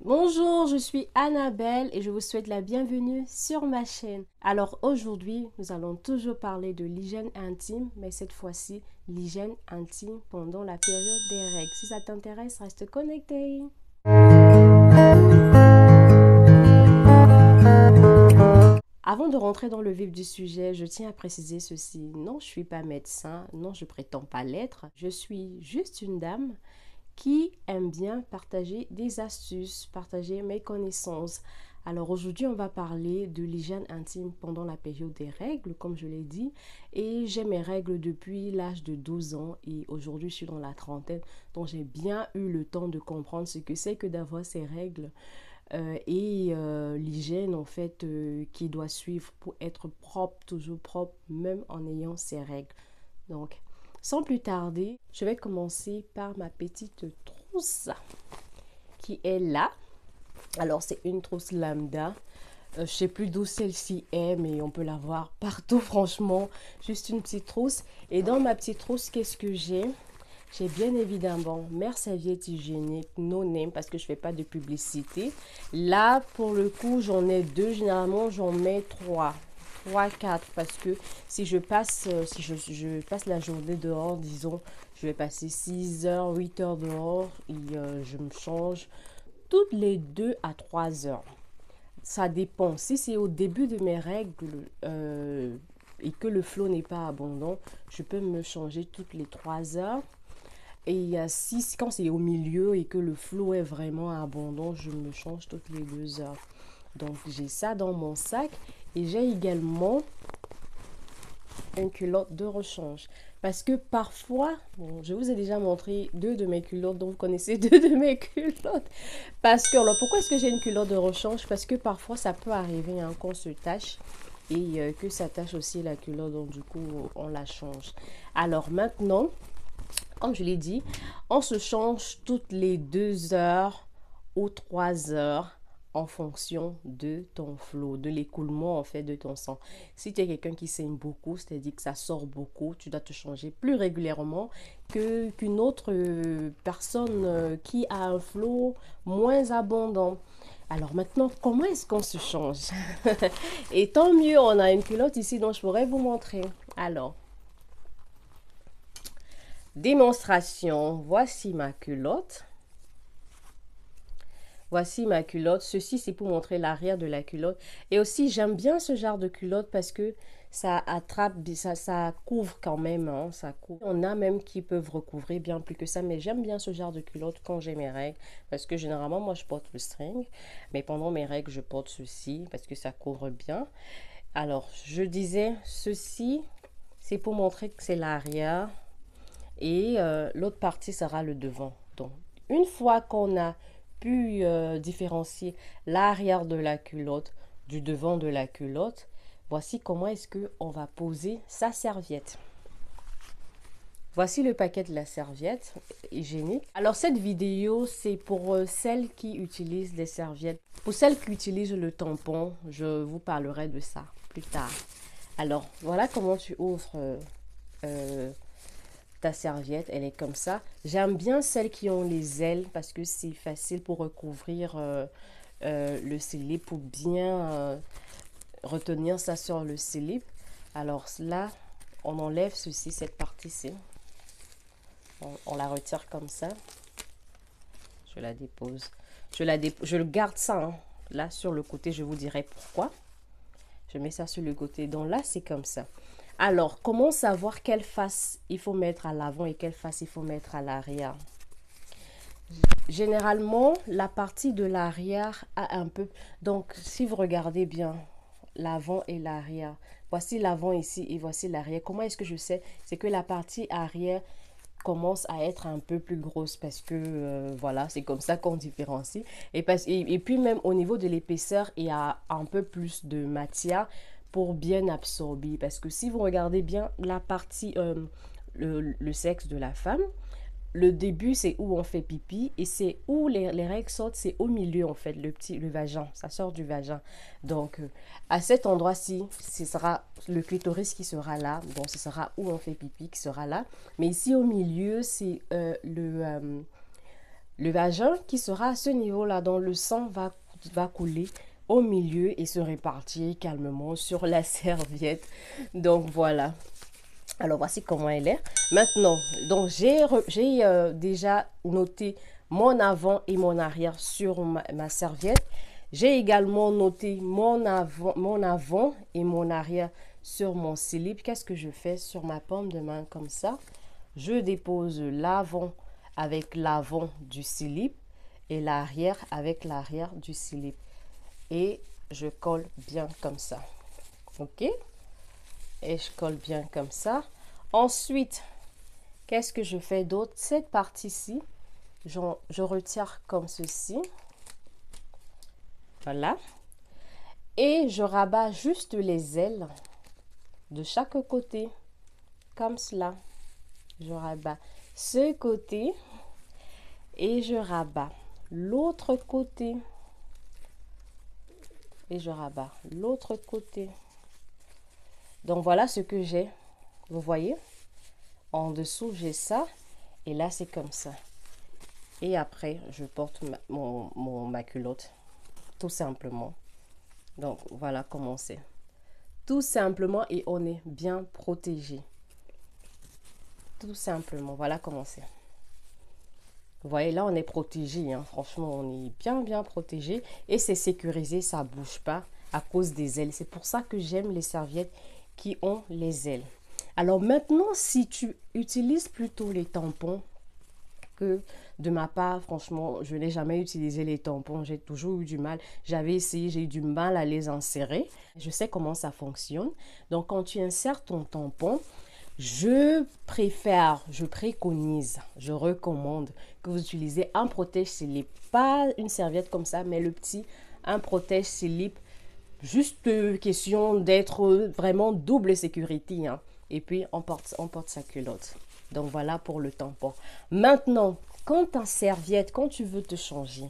Bonjour, je suis Annabelle et je vous souhaite la bienvenue sur ma chaîne. Alors aujourd'hui, nous allons toujours parler de l'hygiène intime, mais cette fois-ci, l'hygiène intime pendant la période des règles. Si ça t'intéresse, reste connecté. Avant de rentrer dans le vif du sujet, je tiens à préciser ceci. Non, je ne suis pas médecin, non, je prétends pas l'être. Je suis juste une dame qui aime bien partager des astuces, partager mes connaissances. Alors aujourd'hui, on va parler de l'hygiène intime pendant la période des règles, comme je l'ai dit. Et j'ai mes règles depuis l'âge de 12 ans et aujourd'hui, je suis dans la trentaine. Donc j'ai bien eu le temps de comprendre ce que c'est que d'avoir ces règles l'hygiène en fait qui doit suivre pour être propre, toujours propre, même en ayant ces règles. Donc, sans plus tarder, je vais commencer par ma petite trousse qui est là. Alors, c'est une trousse lambda. Je ne sais plus d'où celle-ci est, mais on peut la voir partout, franchement. Juste une petite trousse. Et dans ma petite trousse, qu'est-ce que j'ai? J'ai bien évidemment mes serviettes hygiéniques no name parce que je ne fais pas de publicité. Là, pour le coup, j'en ai deux. Généralement, j'en mets trois. 3, 4 parce que si je passe, si je passe la journée dehors, disons, je vais passer 6 heures, 8 heures dehors et je me change toutes les 2 à 3 heures. Ça dépend. Si c'est au début de mes règles et que le flot n'est pas abondant, je peux me changer toutes les 3 heures. Et si quand c'est au milieu et que le flot est vraiment abondant, je me change toutes les 2 heures. Donc j'ai ça dans mon sac et j'ai également une culotte de rechange. Parce que parfois, bon, je vous ai déjà montré deux de mes culottes, donc vous connaissez deux de mes culottes. Parce que, alors pourquoi est-ce que j'ai une culotte de rechange? Parce que parfois ça peut arriver hein, qu'on se tâche et que ça tâche aussi la culotte, donc du coup on la change. Alors maintenant, comme je l'ai dit, on se change toutes les 2 heures ou 3 heures en fonction de ton flot, de l'écoulement en fait de ton sang. Si tu es quelqu'un qui saigne beaucoup, c'est-à-dire que ça sort beaucoup, tu dois te changer plus régulièrement qu'une autre personne qui a un flot moins abondant. Alors maintenant, comment est-ce qu'on se change? Et tant mieux, on a une culotte ici dont je pourrais vous montrer. Alors, démonstration, voici ma culotte. Voici ma culotte. Ceci, c'est pour montrer l'arrière de la culotte. Et aussi, j'aime bien ce genre de culotte parce que ça attrape, ça couvre quand même. Hein, ça couvre. On a même qui peuvent recouvrir bien plus que ça. Mais j'aime bien ce genre de culotte quand j'ai mes règles. Parce que généralement, moi, je porte le string. Mais pendant mes règles, je porte ceci parce que ça couvre bien. Alors, je disais, ceci, c'est pour montrer que c'est l'arrière. Et l'autre partie sera le devant. Donc, une fois qu'on a pu différencier l'arrière de la culotte du devant de la culotte, voici comment est-ce qu'on va poser sa serviette. Voici le paquet de la serviette hygiénique. Alors cette vidéo, c'est pour celles qui utilisent les serviettes. Pour celles qui utilisent le tampon, je vous parlerai de ça plus tard. Alors, voilà comment tu ouvres ta serviette, elle est comme ça. J'aime bien celles qui ont les ailes parce que c'est facile pour recouvrir le slip, pour bien retenir ça sur le slip. Alors là, on enlève ceci, cette partie-ci. On la retire comme ça. Je la dépose. Je le garde ça hein, là sur le côté, je vous dirai pourquoi. Je mets ça sur le côté. Donc là, c'est comme ça. Alors, comment savoir quelle face il faut mettre à l'avant et quelle face il faut mettre à l'arrière? Généralement, la partie de l'arrière a un peu... Donc, si vous regardez bien l'avant et l'arrière, voici l'avant ici et voici l'arrière. Comment est-ce que je sais? C'est que la partie arrière commence à être un peu plus grosse parce que voilà, c'est comme ça qu'on différencie. Et puis même au niveau de l'épaisseur, il y a un peu plus de matière pour bien absorber. Parce que si vous regardez bien la partie, le sexe de la femme, le début, c'est où on fait pipi et c'est où les règles sortent, c'est au milieu en fait, le vagin, ça sort du vagin. Donc, à cet endroit-ci, ce sera le clitoris qui sera là, donc ce sera où on fait pipi qui sera là. Mais ici au milieu, c'est Le vagin qui sera à ce niveau-là, dont le sang va couler au milieu et se répartir calmement sur la serviette. Donc voilà. Alors voici comment elle est. Maintenant, donc j'ai déjà noté mon avant et mon arrière sur ma serviette. J'ai également noté mon avant et mon arrière sur mon slip. Qu'est-ce que je fais sur ma paume de main comme ça? Je dépose l'avant avec l'avant du slip et l'arrière avec l'arrière du slip. Et je colle bien comme ça. Ok? Et je colle bien comme ça. Ensuite, qu'est-ce que je fais d'autre? Cette partie-ci, je retire comme ceci. Voilà. Et je rabats juste les ailes de chaque côté. Comme cela. Je rabats ce côté et je rabats l'autre côté. Et je rabats l'autre côté. Donc voilà ce que j'ai. Vous voyez? En dessous, j'ai ça. Et là, c'est comme ça. Et après, je porte ma culotte. Tout simplement. Donc voilà comment c'est. Tout simplement, et on est bien protégé. Tout simplement, voilà comment c'est. Vous voyez, là, on est protégé. Hein. Franchement, on est bien protégé. Et c'est sécurisé, ça ne bouge pas à cause des ailes. C'est pour ça que j'aime les serviettes qui ont les ailes. Alors maintenant, si tu utilises plutôt les tampons, que de ma part, franchement, je n'ai jamais utilisé les tampons. J'ai toujours eu du mal. J'avais essayé, j'ai eu du mal à les insérer. Je sais comment ça fonctionne. Donc, quand tu insères ton tampon, je préconise, je recommande que vous utilisez un protège-slip. Pas une serviette comme ça, mais un protège-slip. Juste question d'être vraiment double sécurité. Hein. Et puis, on porte sa culotte. Donc, voilà pour le tampon. Maintenant, quand tu veux te changer,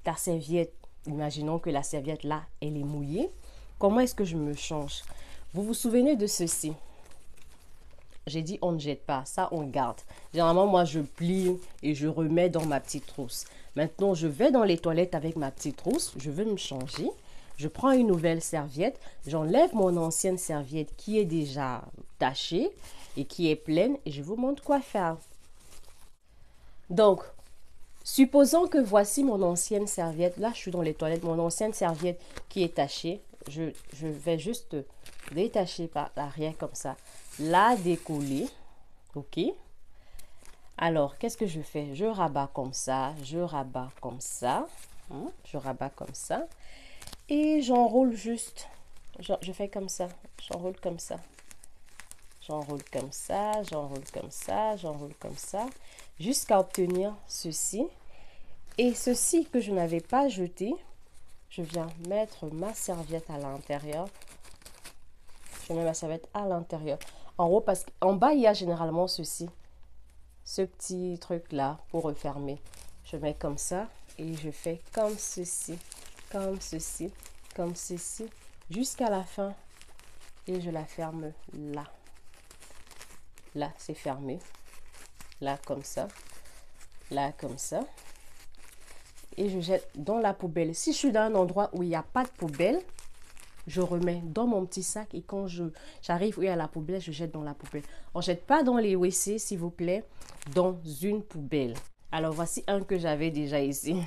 ta serviette, imaginons que la serviette là, elle est mouillée. Comment est-ce que je me change? Vous vous souvenez de ceci? J'ai dit on ne jette pas, ça on garde. Généralement, moi je plie et je remets dans ma petite trousse. Maintenant, je vais dans les toilettes avec ma petite trousse, je veux me changer. Je prends une nouvelle serviette, j'enlève mon ancienne serviette qui est déjà tachée et qui est pleine et je vous montre quoi faire. Donc, supposons que voici mon ancienne serviette. Là, je suis dans les toilettes, mon ancienne serviette qui est tachée. Je vais juste détacher par l'arrière comme ça. La décoller. Ok. Alors, qu'est-ce que je fais? Je rabats comme ça. Je rabats comme ça. Je rabats comme ça. Et j'enroule juste. Je fais comme ça. J'enroule comme ça. J'enroule comme ça. J'enroule comme ça. J'enroule comme ça. Jusqu'à obtenir ceci. Et ceci que je n'avais pas jeté, je viens mettre ma serviette à l'intérieur. Je mets ma serviette à l'intérieur. En haut, parce qu'en bas, il y a généralement ceci. Ce petit truc-là pour refermer. Je mets comme ça et je fais comme ceci. Comme ceci. Comme ceci. Jusqu'à la fin. Et je la ferme là. Là, c'est fermé. Là, comme ça. Là, comme ça. Et je jette dans la poubelle. Si je suis dans un endroit où il n'y a pas de poubelle, je remets dans mon petit sac et quand j'arrive où il y a la poubelle, je jette dans la poubelle. On ne jette pas dans les WC, s'il vous plaît, dans une poubelle. Alors, voici un que j'avais déjà ici.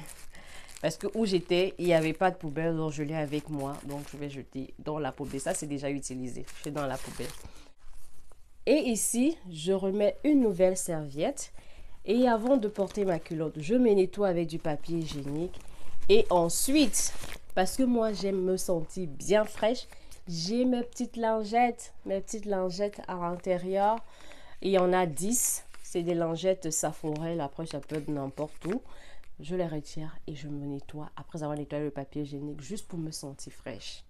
Parce que où j'étais, il n'y avait pas de poubelle, donc je l'ai avec moi. Donc, je vais jeter dans la poubelle. Ça, c'est déjà utilisé. Je suis dans la poubelle. Et ici, je remets une nouvelle serviette. Et avant de porter ma culotte, je me nettoie avec du papier hygiénique. Et ensuite, parce que moi, j'aime me sentir bien fraîche, j'ai mes petites lingettes à l'intérieur. Il y en a 10. C'est des lingettes Saforel. Après, ça peut être n'importe où. Je les retire et je me nettoie après avoir nettoyé le papier hygiénique juste pour me sentir fraîche.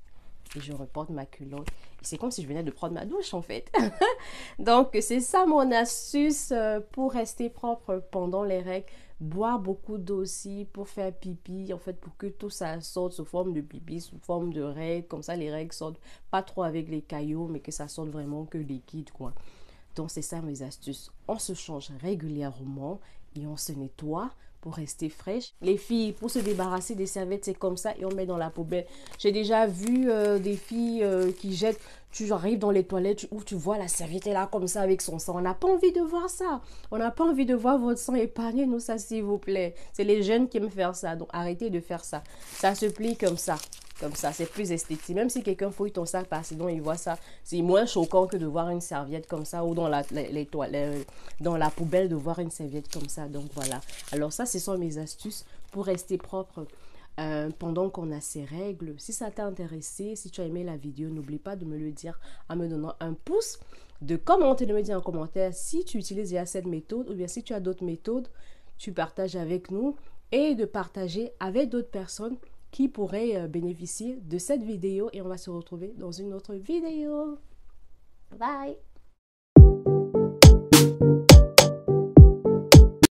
Et je reporte ma culotte. Et c'est comme si je venais de prendre ma douche en fait. Donc, c'est ça mon astuce pour rester propre pendant les règles. Boire beaucoup d'eau aussi pour faire pipi. En fait, pour que tout ça sorte sous forme de pipi, sous forme de règles. Comme ça, les règles sortent pas trop avec les caillots, mais que ça sorte vraiment que liquide, quoi. Donc, c'est ça mes astuces. On se change régulièrement et on se nettoie pour rester fraîche. Les filles, pour se débarrasser des serviettes, c'est comme ça et on met dans la poubelle. J'ai déjà vu des filles qui jettent, tu arrives dans les toilettes où tu vois la serviette est là comme ça avec son sang. On n'a pas envie de voir ça. On n'a pas envie de voir votre sang. Épargnez-nous ça s'il vous plaît. C'est les jeunes qui aiment faire ça, donc arrêtez de faire ça. Ça se plie comme ça. Comme ça, c'est plus esthétique. Même si quelqu'un fouille ton sac par sinon il voit ça, c'est moins choquant que de voir une serviette comme ça ou dans les toilettes, dans la poubelle de voir une serviette comme ça. Donc voilà. Alors ça, ce sont mes astuces pour rester propre pendant qu'on a ces règles. Si ça t'a intéressé, si tu as aimé la vidéo, n'oublie pas de me le dire en me donnant un pouce, de commenter, de me dire en commentaire si tu utilises déjà cette méthode ou bien si tu as d'autres méthodes, tu partages avec nous et de partager avec d'autres personnes qui pourraient bénéficier de cette vidéo et on va se retrouver dans une autre vidéo. Bye!